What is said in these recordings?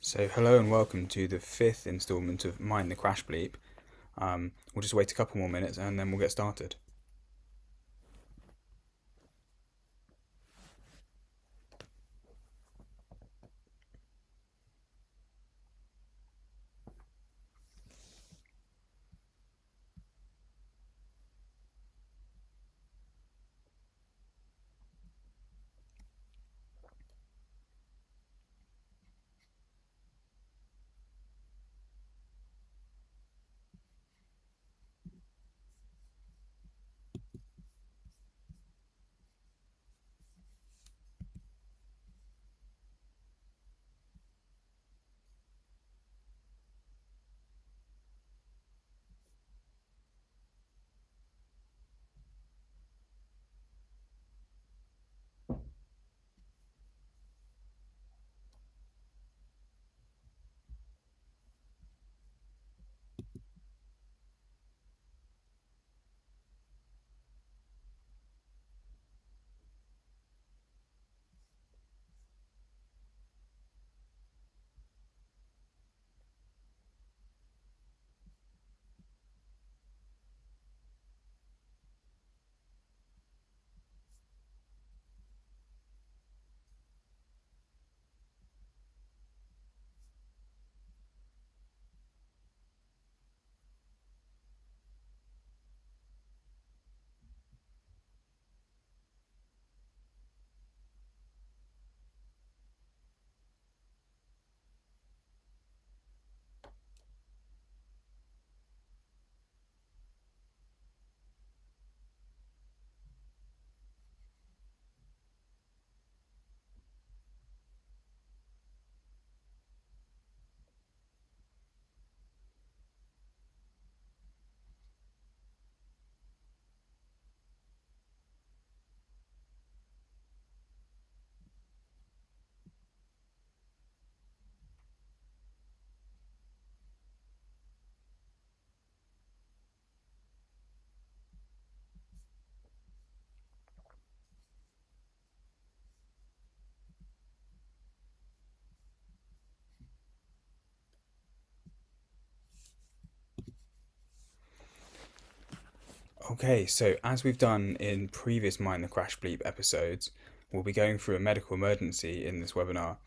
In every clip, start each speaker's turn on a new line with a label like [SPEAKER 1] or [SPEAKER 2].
[SPEAKER 1] So hello and welcome to the fifth instalment of Mind the Crash Bleep. We'll just wait a couple more minutes and then we'll get started. Okay, so as we've done in previous Mind the Crash Bleep episodes, we'll be going through a medical emergency in this webinar.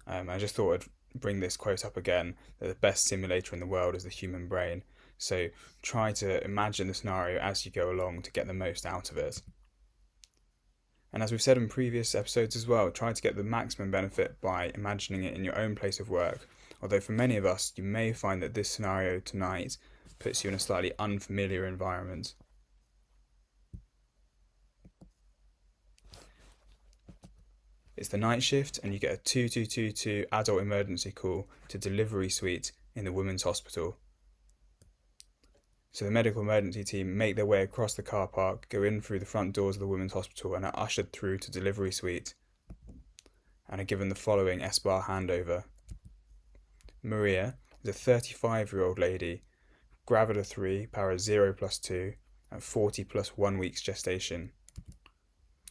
[SPEAKER 1] I just thought I'd bring this quote up again, that the best simulator in the world is the human brain. So try to imagine the scenario as you go along to get the most out of it. And as we've said in previous episodes as well, try to get the maximum benefit by imagining it in your own place of work. Although for many of us, you may find that this scenario tonight puts you in a slightly unfamiliar environment. It's the night shift and you get a 2222 adult emergency call to delivery suite in the women's hospital. So the medical emergency team make their way across the car park, go in through the front doors of the women's hospital and are ushered through to delivery suite and are given the following S-bar handover. Maria is a 35-year-old lady, gravida 3, para 0 plus 2, at 40 plus 1 week's gestation.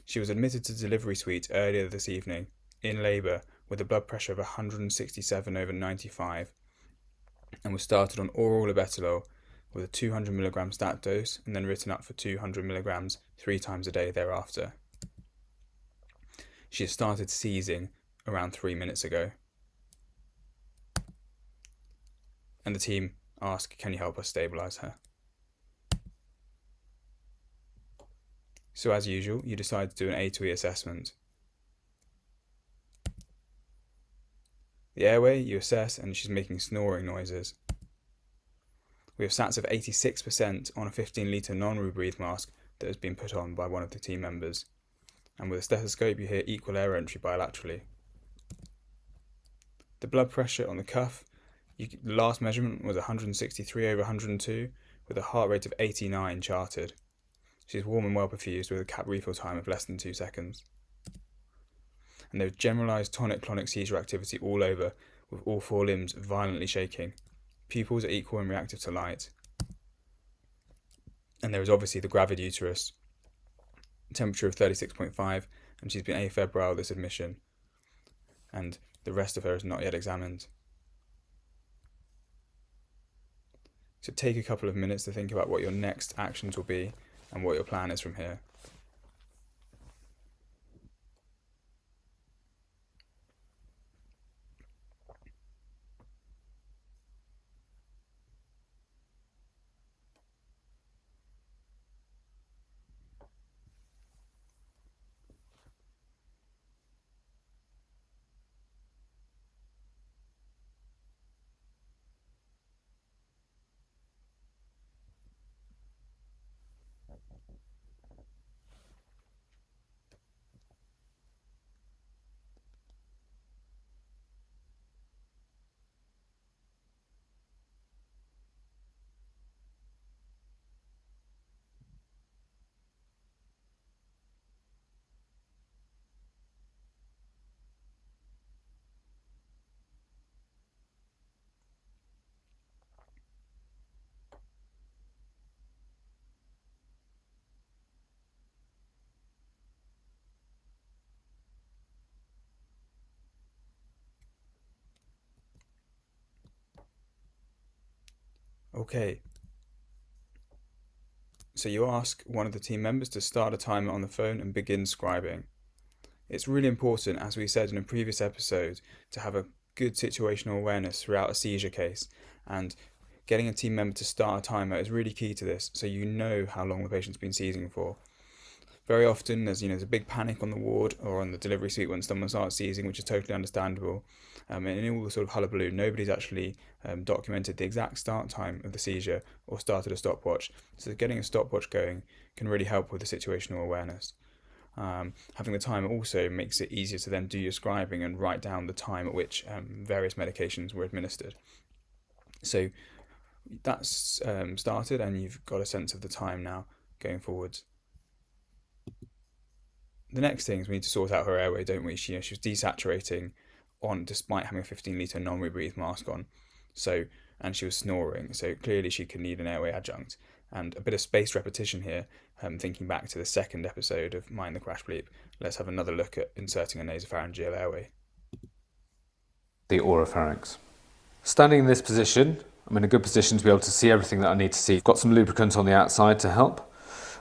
[SPEAKER 1] She was admitted to delivery suite earlier this evening, in labour, with a blood pressure of 167/95, and was started on oral labetalol with a 200mg stat dose and then written up for 200mg 3 times a day thereafter. She has started seizing around 3 minutes ago. And the team ask, can you help us stabilise her? So as usual, you decide to do an A to E assessment. The airway you assess and she's making snoring noises. We have sats of 86% on a 15-litre non-rebreathe mask that has been put on by one of the team members. And with a stethoscope you hear equal air entry bilaterally. The blood pressure on the cuff, the last measurement was 163/102 with a heart rate of 89 charted. She's warm and well perfused with a cap refill time of less than 2 seconds. And there is generalised tonic-clonic seizure activity all over, with all 4 limbs violently shaking. Pupils are equal and reactive to light. And there is obviously the gravid uterus, temperature of 36.5, and she's been afebrile this admission. And the rest of her is not yet examined. So take a couple of minutes to think about what your next actions will be and what your plan is from here. Okay, so you ask one of the team members to start a timer on the phone and begin scribing. It's really important, as we said in a previous episode, to have a good situational awareness throughout a seizure case, and getting a team member to start a timer is really key to this, so you know how long the patient's been seizing for. Very often there's a big panic on the ward or on the delivery suite when someone starts seizing, which is totally understandable. And in all the sort of hullabaloo, nobody's actually documented the exact start time of the seizure or started a stopwatch. So getting a stopwatch going can really help with the situational awareness. Having the timer also makes it easier to then do your scribing and write down the time at which various medications were administered. So that's started, and you've got a sense of the time now going forwards. The next thing is we need to sort out her airway, don't we? She was desaturating despite having a 15-litre non-rebreathe mask on. And she was snoring, so clearly she could need an airway adjunct. And a bit of spaced repetition here, thinking back to the second episode of Mind the Crash Bleep. Let's have another look at inserting a nasopharyngeal airway.
[SPEAKER 2] The oropharynx. Standing in this position, I'm in a good position to be able to see everything that I need to see. I've got some lubricant on the outside to help.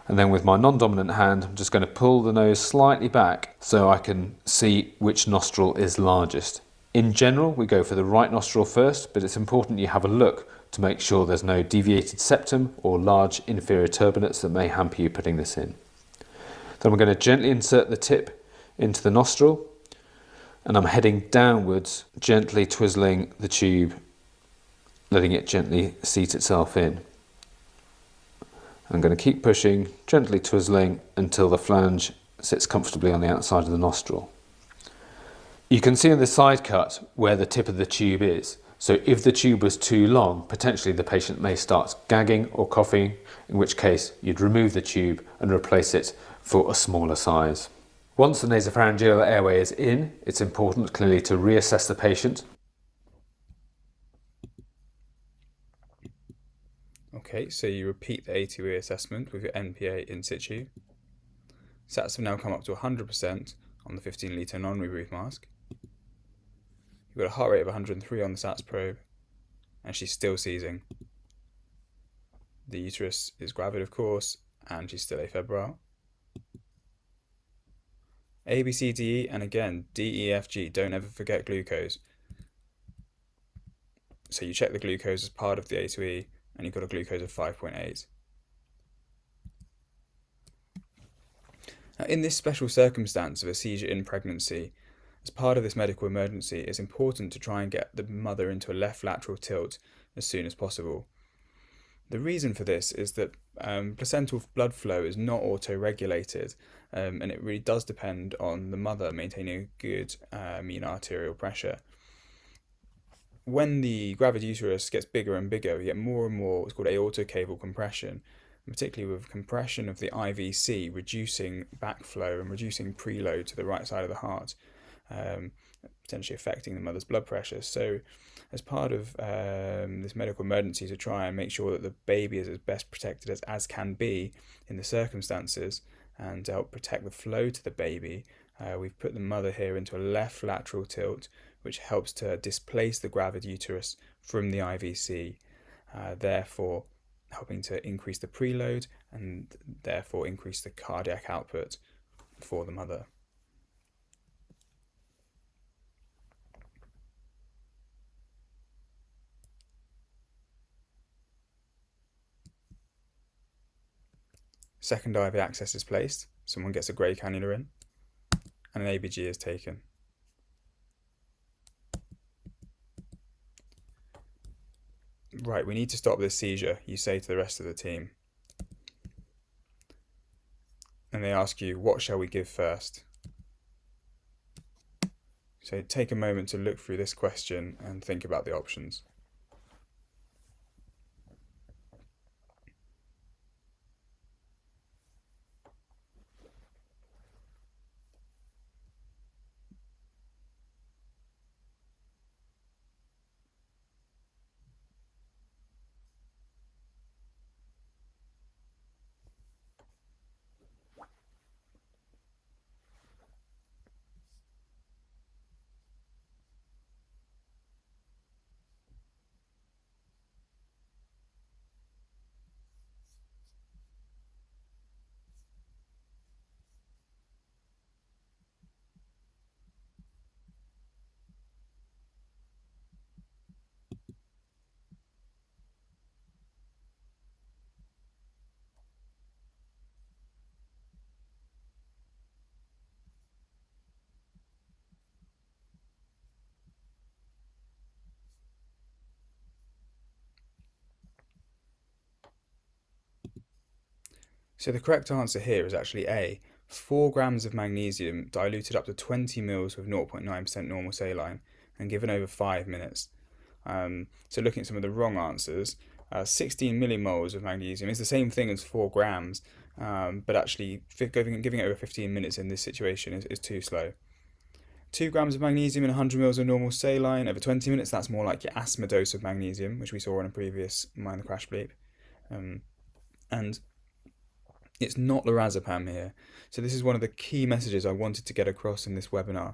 [SPEAKER 2] And then with my non-dominant hand, I'm just going to pull the nose slightly back so I can see which nostril is largest. In general, we go for the right nostril first, but it's important you have a look to make sure there's no deviated septum or large inferior turbinates that may hamper you putting this in. Then we're going to gently insert the tip into the nostril, and I'm heading downwards, gently twizzling the tube, letting it gently seat itself in. I'm going to keep pushing, gently twizzling until the flange sits comfortably on the outside of the nostril. You can see in the side cut where the tip of the tube is. So if the tube was too long, potentially the patient may start gagging or coughing, in which case you'd remove the tube and replace it for a smaller size. Once the nasopharyngeal airway is in, it's important clearly to reassess the patient.
[SPEAKER 1] Okay, so you repeat the A2E assessment with your NPA in situ. SATs have now come up to 100% on the 15-litre non-rebreathe mask. You've got a heart rate of 103 on the SATs probe, and she's still seizing. The uterus is gravid, of course, and she's still afebrile. A, B, C, D, E, and again, D, E, F, G. Don't ever forget glucose. So you check the glucose as part of the A2E, and you've got a glucose of 5.8. Now, in this special circumstance of a seizure in pregnancy, as part of this medical emergency, it's important to try and get the mother into a left lateral tilt as soon as possible. The reason for this is that placental blood flow is not auto-regulated, and it really does depend on the mother maintaining a good mean arterial pressure. When the gravid uterus gets bigger and bigger, we get more and more what's called aortocaval compression, particularly with compression of the IVC, reducing backflow and reducing preload to the right side of the heart, potentially affecting the mother's blood pressure. So as part of this medical emergency, to try and make sure that the baby is as best protected as can be in the circumstances, and to help protect the flow to the baby, we've put the mother here into a left lateral tilt, which helps to displace the gravid uterus from the IVC. therefore helping to increase the preload and therefore increase the cardiac output for the mother. Second IV access is placed, someone gets a grey cannula in, and an ABG is taken. Right, we need to stop this seizure, you say to the rest of the team. And they ask you, what shall we give first? So take a moment to look through this question and think about the options. So the correct answer here is actually A, 4 grams of magnesium diluted up to 20 mils with 0.9% normal saline and given over 5 minutes. So looking at some of the wrong answers, 16 millimoles of magnesium is the same thing as 4 grams, but actually giving it over 15 minutes in this situation is too slow. 2 grams of magnesium and 100 mils of normal saline over 20 minutes, that's more like your asthma dose of magnesium, which we saw in a previous Mind the Crash Bleep. And it's not lorazepam here. So this is one of the key messages I wanted to get across in this webinar,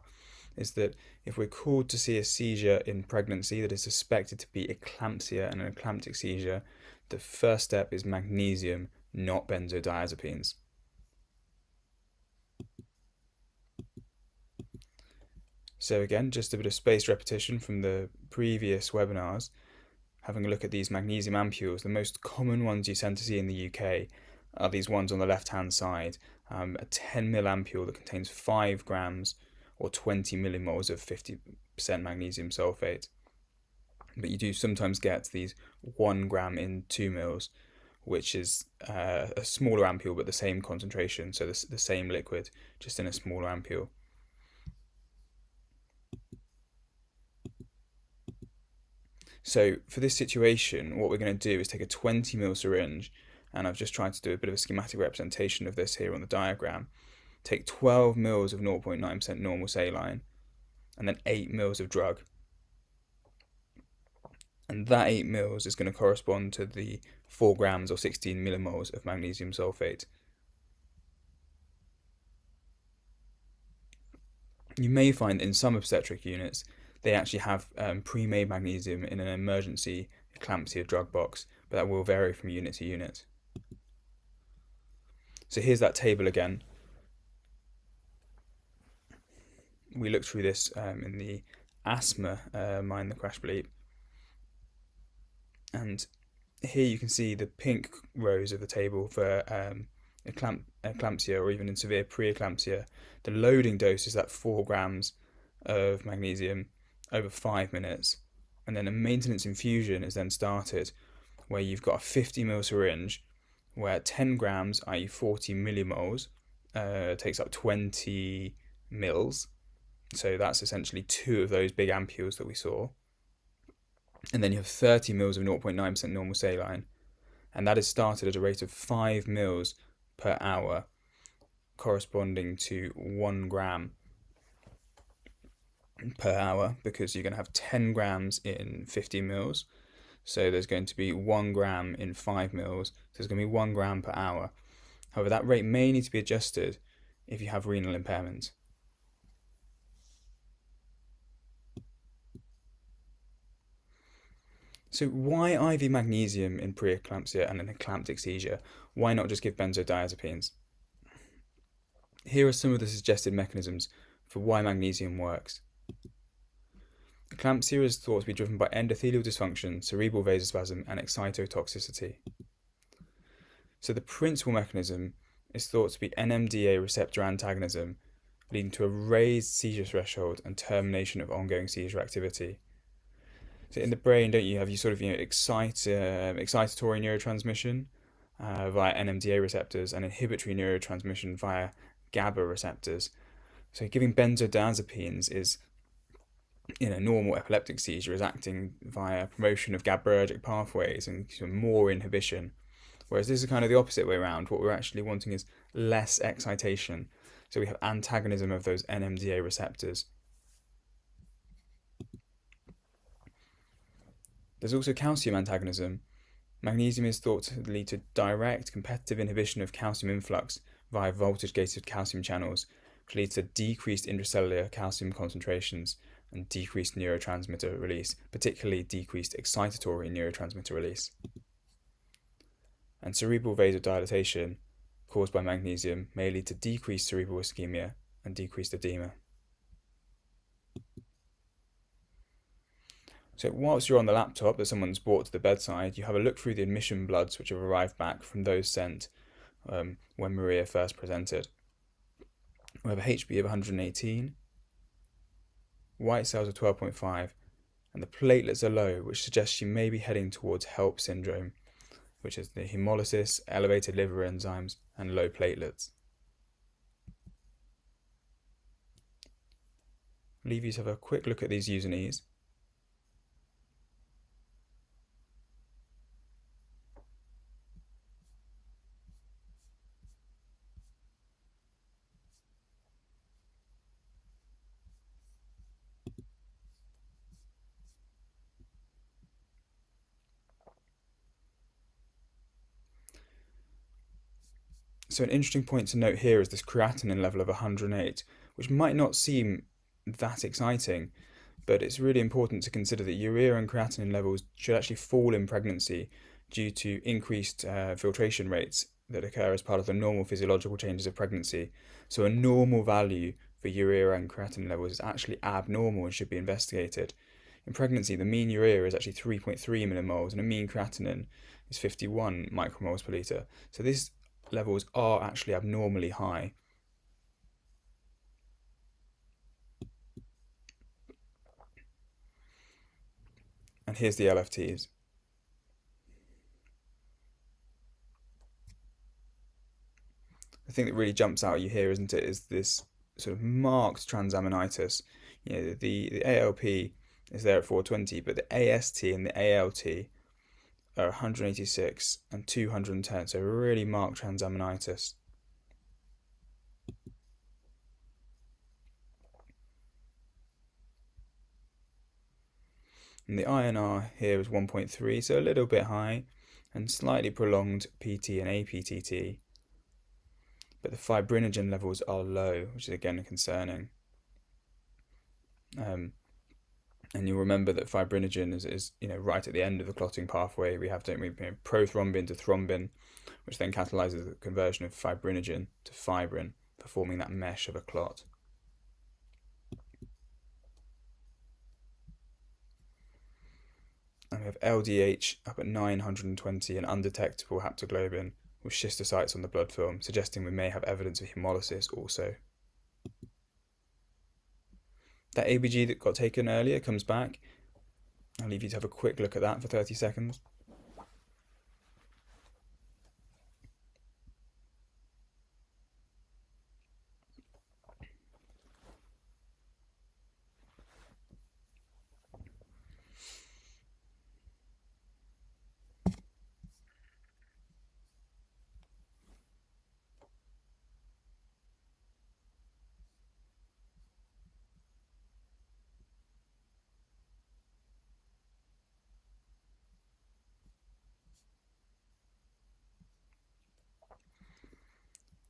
[SPEAKER 1] is that if we're called to see a seizure in pregnancy that is suspected to be eclampsia and an eclamptic seizure, the first step is magnesium, not benzodiazepines. So again, just a bit of spaced repetition from the previous webinars. Having a look at these magnesium ampules, the most common ones you tend to see in the UK are these ones on the left-hand side, a 10 ml ampule that contains 5 grams or 20 millimoles of 50% magnesium sulfate. But you do sometimes get these 1 gram in 2 mils, which is a smaller ampule but the same concentration, so the same liquid, just in a smaller ampule. So for this situation, what we're going to do is take a 20 ml syringe, and I've just tried to do a bit of a schematic representation of this here on the diagram. Take 12 mils of 0.9% normal saline, and then 8 mils of drug. And that 8 mils is going to correspond to the 4 grams or 16 millimoles of magnesium sulfate. You may find in some obstetric units they actually have pre-made magnesium in an emergency eclampsia drug box, but that will vary from unit to unit. So here's that table again. We looked through this in the asthma Mind the Crash Bleep, and here you can see the pink rows of the table for eclampsia or even in severe preeclampsia. The loading dose is that 4 grams of magnesium over 5 minutes, and then a maintenance infusion is then started where you've got a 50 ml syringe where 10 grams, i.e. 40 millimoles, takes up 20 mils. So that's essentially 2 of those big ampules that we saw. And then you have 30 mils of 0.9% normal saline, and that is started at a rate of 5 mils per hour, corresponding to 1 gram per hour, because you're going to have 10 grams in 50 mils. So there's going to be 1 gram in 5 mils. So there's going to be 1 gram per hour. However, that rate may need to be adjusted if you have renal impairment. So why IV magnesium in preeclampsia and an eclamptic seizure? Why not just give benzodiazepines? Here are some of the suggested mechanisms for why magnesium works. Eclampsia is thought to be driven by endothelial dysfunction, cerebral vasospasm, and excitotoxicity. So the principal mechanism is thought to be NMDA receptor antagonism, leading to a raised seizure threshold and termination of ongoing seizure activity. So in the brain, don't you have excitatory neurotransmission via NMDA receptors and inhibitory neurotransmission via GABA receptors. So giving benzodiazepines is in a normal epileptic seizure is acting via promotion of GABAergic pathways and more inhibition. Whereas this is kind of the opposite way around. What we're actually wanting is less excitation. So we have antagonism of those NMDA receptors. There's also calcium antagonism. Magnesium is thought to lead to direct competitive inhibition of calcium influx via voltage-gated calcium channels, which leads to decreased intracellular calcium concentrations and decreased neurotransmitter release, particularly decreased excitatory neurotransmitter release. And cerebral vasodilatation caused by magnesium may lead to decreased cerebral ischemia and decreased edema. So whilst you're on the laptop that someone's brought to the bedside, you have a look through the admission bloods which have arrived back from those sent when Maria first presented. We have a HB of 118, white cells of 12.5, and the platelets are low, which suggests she may be heading towards HELP syndrome, which is the hemolysis, elevated liver enzymes, and low platelets. I'll leave you to have a quick look at these usernese. So an interesting point to note here is this creatinine level of 108, which might not seem that exciting, but it's really important to consider that urea and creatinine levels should actually fall in pregnancy due to increased filtration rates that occur as part of the normal physiological changes of pregnancy. So a normal value for urea and creatinine levels is actually abnormal and should be investigated. In pregnancy, the mean urea is actually 3.3 millimoles and a mean creatinine is 51 micromoles per litre. So these levels are actually abnormally high. And here's the LFTs. The thing that really jumps out at you here, isn't it, is this sort of marked transaminitis. The ALP is there at 420, but the AST and the ALT are 186 and 210, so really marked transaminitis. And the INR here is 1.3, so a little bit high, and slightly prolonged PT and APTT. But the fibrinogen levels are low, which is again concerning. And you'll remember that fibrinogen is right at the end of the clotting pathway. We have prothrombin to thrombin, which then catalyzes the conversion of fibrinogen to fibrin, forming that mesh of a clot. And we have LDH up at 920 and undetectable haptoglobin with schistocytes on the blood film, suggesting we may have evidence of hemolysis also. That ABG that got taken earlier comes back. I'll leave you to have a quick look at that for 30 seconds.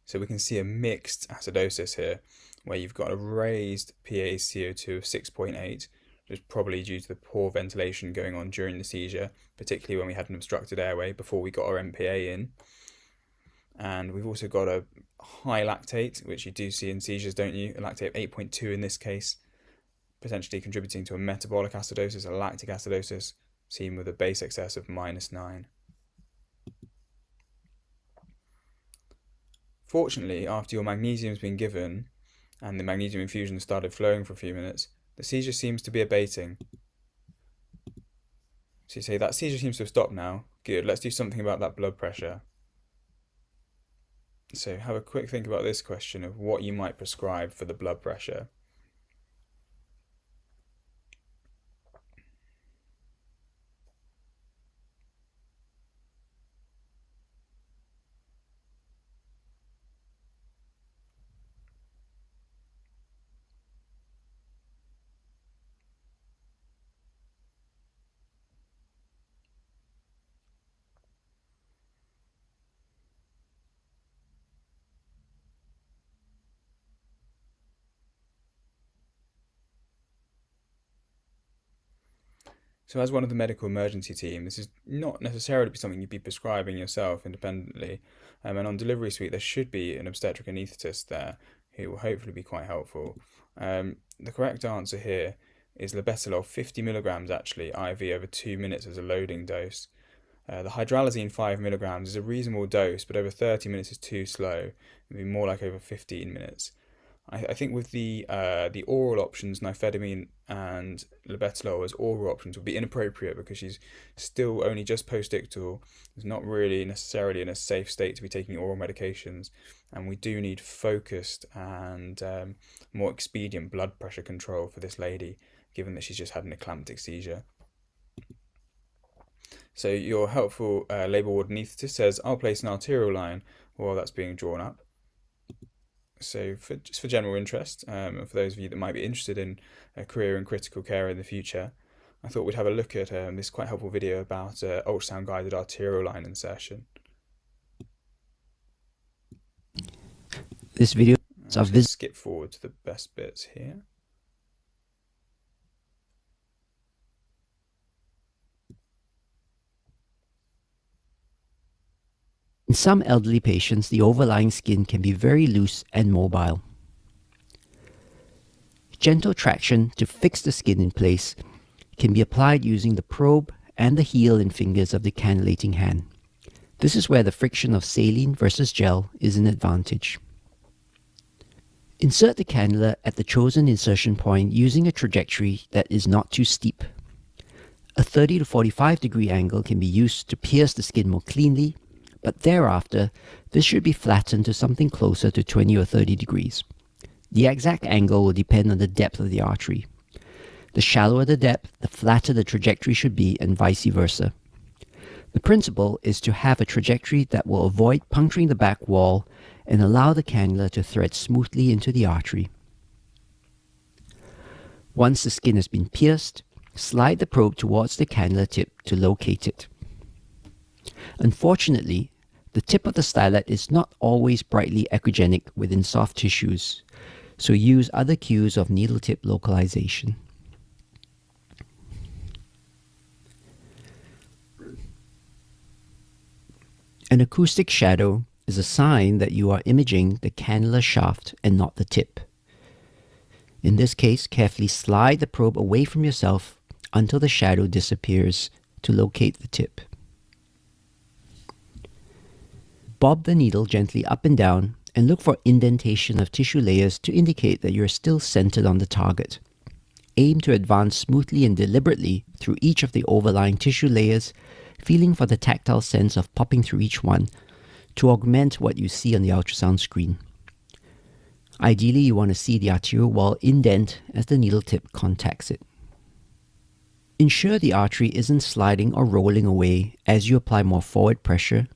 [SPEAKER 1] So we can see a mixed acidosis here, where you've got a raised PaCO2 of 6.8, It's probably due to the poor ventilation going on during the seizure, particularly when we had an obstructed airway before we got our MPA in. And we've also got a high lactate, which you do see in seizures, don't you? A lactate of 8.2 in this case, potentially contributing to a metabolic acidosis, a lactic acidosis, seen with a base excess of -9. Fortunately, after your magnesium's been given and the magnesium infusion has started flowing for a few minutes, the seizure seems to be abating. So you say, that seizure seems to have stopped now. Good, let's do something about that blood pressure. So have a quick think about this question of what you might prescribe for the blood pressure. So as one of the medical emergency team, this is not necessarily something you'd be prescribing yourself independently. And on delivery suite, there should be an obstetric anaesthetist there who will hopefully be quite helpful. The correct answer here is labetalol, 50 milligrams actually, IV over 2 minutes as a loading dose. The hydralazine 5 milligrams is a reasonable dose, but over 30 minutes is too slow. It'd be more like over 15 minutes. I think with the oral options, nifedipine and labetalol as oral options would be inappropriate because she's still only just post-ictal. Is not really necessarily in a safe state to be taking oral medications, and we do need focused and more expedient blood pressure control for this lady, given that she's just had an eclamptic seizure. So your helpful labour ward anaesthetist says, I'll place an arterial line while that's being drawn up. So just for general interest, and for those of you that might be interested in a career in critical care in the future, I thought we'd have a look at this quite helpful video about ultrasound guided arterial line insertion.
[SPEAKER 3] This video
[SPEAKER 1] Let's skip forward to the best bits here.
[SPEAKER 3] In some elderly patients, the overlying skin can be very loose and mobile. Gentle traction to fix the skin in place can be applied using the probe and the heel and fingers of the cannulating hand. This is where the friction of saline versus gel is an advantage. Insert the cannula at the chosen insertion point using a trajectory that is not too steep. A 30 to 45 degree angle can be used to pierce the skin more cleanly, but thereafter, this should be flattened to something closer to 20 or 30 degrees. The exact angle will depend on the depth of the artery. The shallower the depth, the flatter the trajectory should be, and vice versa. The principle is to have a trajectory that will avoid puncturing the back wall and allow the cannula to thread smoothly into the artery. Once the skin has been pierced, slide the probe towards the cannula tip to locate it. Unfortunately, the tip of the stylet is not always brightly echogenic within soft tissues, so use other cues of needle tip localization. An acoustic shadow is a sign that you are imaging the cannula shaft and not the tip. In this case, carefully slide the probe away from yourself until the shadow disappears to locate the tip. Bob the needle gently up and down and look for indentation of tissue layers to indicate that you are still centered on the target. Aim to advance smoothly and deliberately through each of the overlying tissue layers, feeling for the tactile sense of popping through each one to augment what you see on the ultrasound screen. Ideally, you want to see the arterial wall indent as the needle tip contacts it. Ensure the artery isn't sliding or rolling away as you apply more forward pressure,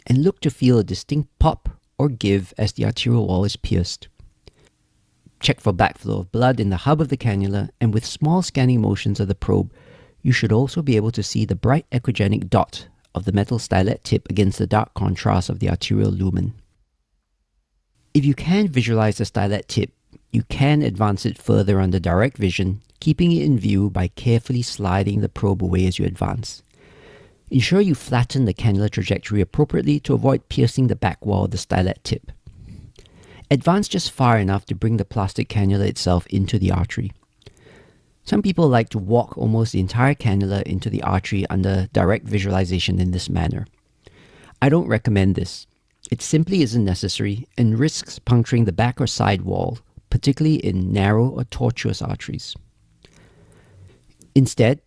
[SPEAKER 3] and look to feel a distinct pop or give as the arterial wall is pierced. Check for backflow of blood in the hub of the cannula, and with small scanning motions of the probe, you should also be able to see the bright echogenic dot of the metal stylet tip against the dark contrast of the arterial lumen. If you can visualize the stylet tip, you can advance it further under direct vision keeping it in view by carefully sliding the probe away as you advance. Ensure you flatten the cannula trajectory appropriately to avoid piercing the back wall of the stylet tip. Advance just far enough to bring the plastic cannula itself into the artery. Some people like to walk almost the entire cannula into the artery under direct visualization in this manner. I don't recommend this. It simply isn't necessary and risks puncturing the back or side wall, particularly in narrow or tortuous arteries. Instead,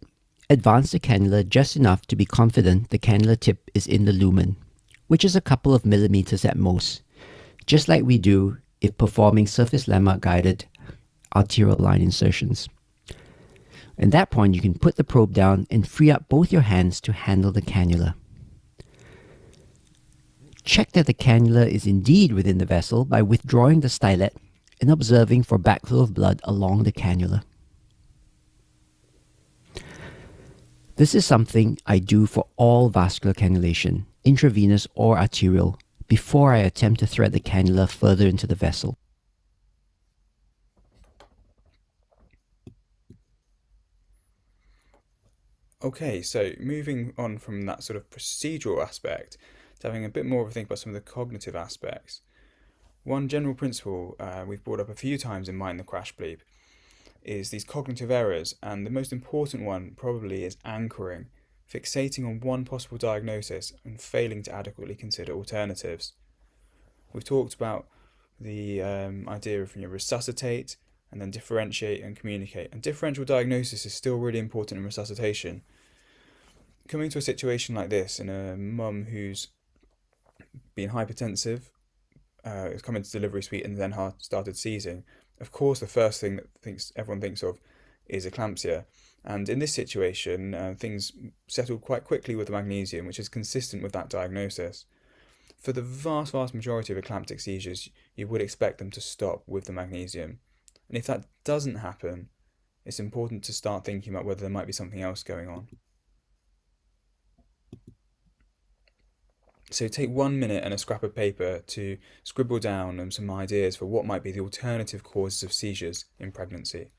[SPEAKER 3] advance the cannula just enough to be confident the cannula tip is in the lumen, which is a couple of millimeters at most, just like we do if performing surface landmark guided arterial line insertions. At that point, you can put the probe down and free up both your hands to handle the cannula. Check that the cannula is indeed within the vessel by withdrawing the stylet and observing for backflow of blood along the cannula. This is something I do for all vascular cannulation, intravenous or arterial, before I attempt to thread the cannula further into the vessel.
[SPEAKER 1] Okay, so moving on from that sort of procedural aspect to having a bit more of a think about some of the cognitive aspects. One general principle we've brought up a few times in Mind the Crash Bleep is these cognitive errors, and the most important one probably is anchoring, fixating on one possible diagnosis and failing to adequately consider alternatives. We've talked about the idea of resuscitate and then differentiate and communicate. And differential diagnosis is still really important in resuscitation. Coming to a situation like this in a mum who's been hypertensive, has come into delivery suite and then started seizing, of course the first thing that everyone thinks of is eclampsia. And in this situation, things settled quite quickly with the magnesium, which is consistent with that diagnosis. For the vast majority of eclamptic seizures, you would expect them to stop with the magnesium. And if that doesn't happen, it's important to start thinking about whether there might be something else going on. So take 1 minute and a scrap of paper to scribble down some ideas for what might be the alternative causes of seizures in pregnancy.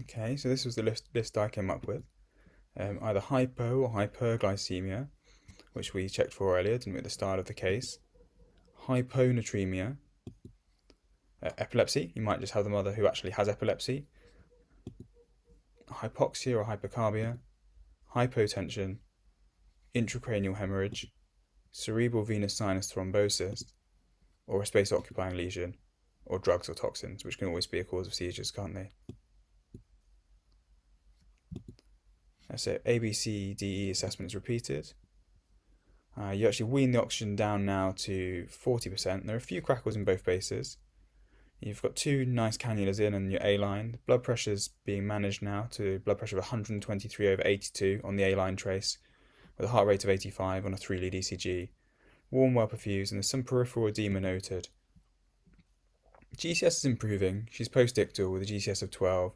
[SPEAKER 1] Okay, so this was the list I came up with. Either hypo or hyperglycemia, which we checked for earlier, didn't we, at the start of the case. Hyponatremia. Epilepsy, you might just have the mother who actually has epilepsy. Hypoxia or hypocarbia. Hypotension. Intracranial hemorrhage. Cerebral venous sinus thrombosis. Or a space-occupying lesion. Or drugs or toxins, which can always be a cause of seizures, can't they? So ABCDE assessment is repeated. You actually wean the oxygen down now to 40%. There are a few crackles in both bases. You've got 2 nice cannulas in on your A-line. Blood pressure's being managed now to blood pressure of 123/82 on the A-line trace, with a heart rate of 85 on a 3-lead ECG. Warm, well perfused, and there's some peripheral edema noted. GCS is improving. She's post-ictal with a GCS of 12,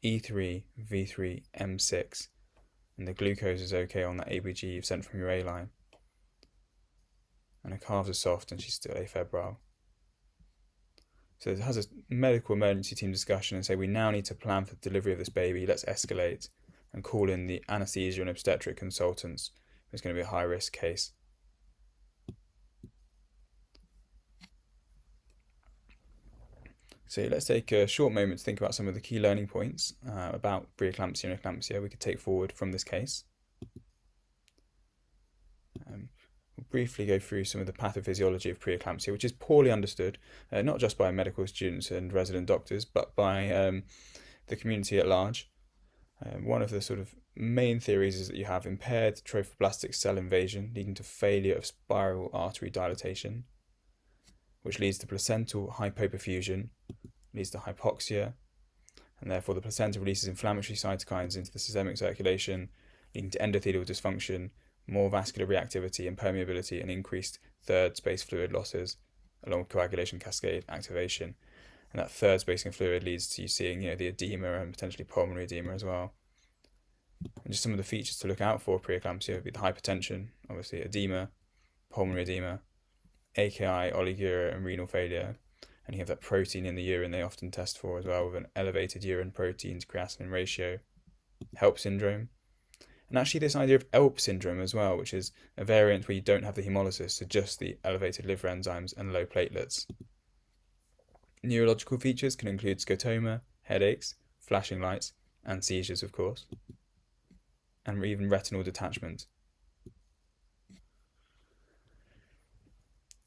[SPEAKER 1] E3, V3, M6, and the glucose is okay on that ABG you've sent from your A-line. And her calves are soft and she's still afebrile. So it has a medical emergency team discussion and say we now need to plan for the delivery of this baby, let's escalate and call in the anaesthesia and obstetric consultants. It's going to be a high risk case. So let's take a short moment to think about some of the key learning points about preeclampsia and eclampsia we could take forward from this case. We'll briefly go through some of the pathophysiology of preeclampsia, which is poorly understood, not just by medical students and resident doctors, but by the community at large. One of the sort of main theories is that you have impaired trophoblastic cell invasion, leading to failure of spiral artery dilatation, which leads to placental hypoperfusion, leads to hypoxia, and therefore the placenta releases inflammatory cytokines into the systemic circulation, leading to endothelial dysfunction, more vascular reactivity and permeability, and increased third space fluid losses, along with coagulation cascade activation. And that third spacing fluid leads to you seeing, the edema and potentially pulmonary edema as well. And just some of the features to look out for preeclampsia would be the hypertension, obviously edema, pulmonary edema, AKI, oliguria, and renal failure. And you have that protein in the urine they often test for as well, with an elevated urine protein to creatinine ratio. HELP syndrome. And actually this idea of ELP syndrome as well, which is a variant where you don't have the hemolysis, so just the elevated liver enzymes and low platelets. Neurological features can include scotoma, headaches, flashing lights, and seizures, of course, and even retinal detachment.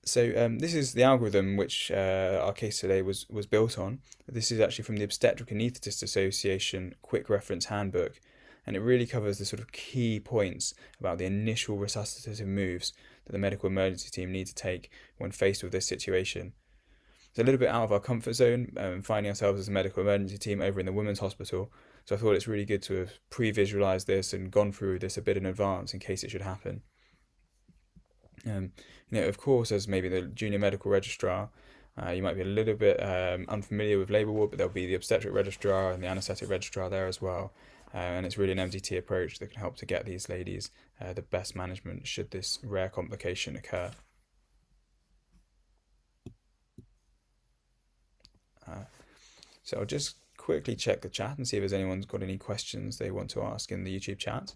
[SPEAKER 1] So this is the algorithm which our case today was built on. This is actually from the Obstetric Anaesthetist Association Quick Reference Handbook, and it really covers the sort of key points about the initial resuscitative moves that the medical emergency team need to take when faced with this situation. It's a little bit out of our comfort zone, finding ourselves as a medical emergency team over in the women's hospital, so I thought it's really good to have pre-visualised this and gone through this a bit in advance in case it should happen. Of course, as maybe the junior medical registrar, you might be a little bit unfamiliar with labour ward, but there'll be the obstetric registrar and the anaesthetic registrar there as well. And it's really an MDT approach that can help to get these ladies the best management should this rare complication occur. So I'll just quickly check the chat and see if there's anyone's got any questions they want to ask in the YouTube chat.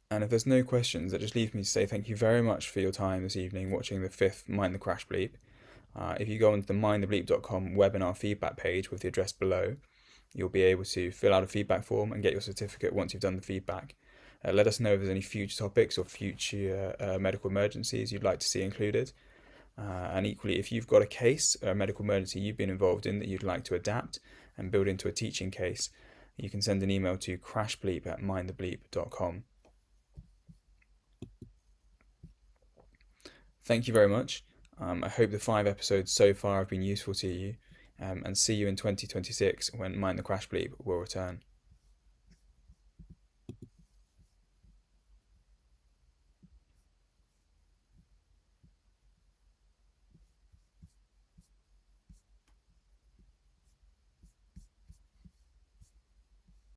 [SPEAKER 1] And if there's no questions, that just leaves me to say thank you very much for your time this evening watching the 5th Mind the Crash Bleep. If you go onto the mindthebleep.com webinar feedback page with the address below, you'll be able to fill out a feedback form and get your certificate once you've done the feedback. Let us know if there's any future topics or future medical emergencies you'd like to see included. And equally, if you've got a case or a medical emergency you've been involved in that you'd like to adapt and build into a teaching case, you can send an email to crashbleep@mindthebleep.com. Thank you very much. I hope the 5 episodes so far have been useful to you, and see you in 2026 when Mind the Crash Bleep will return.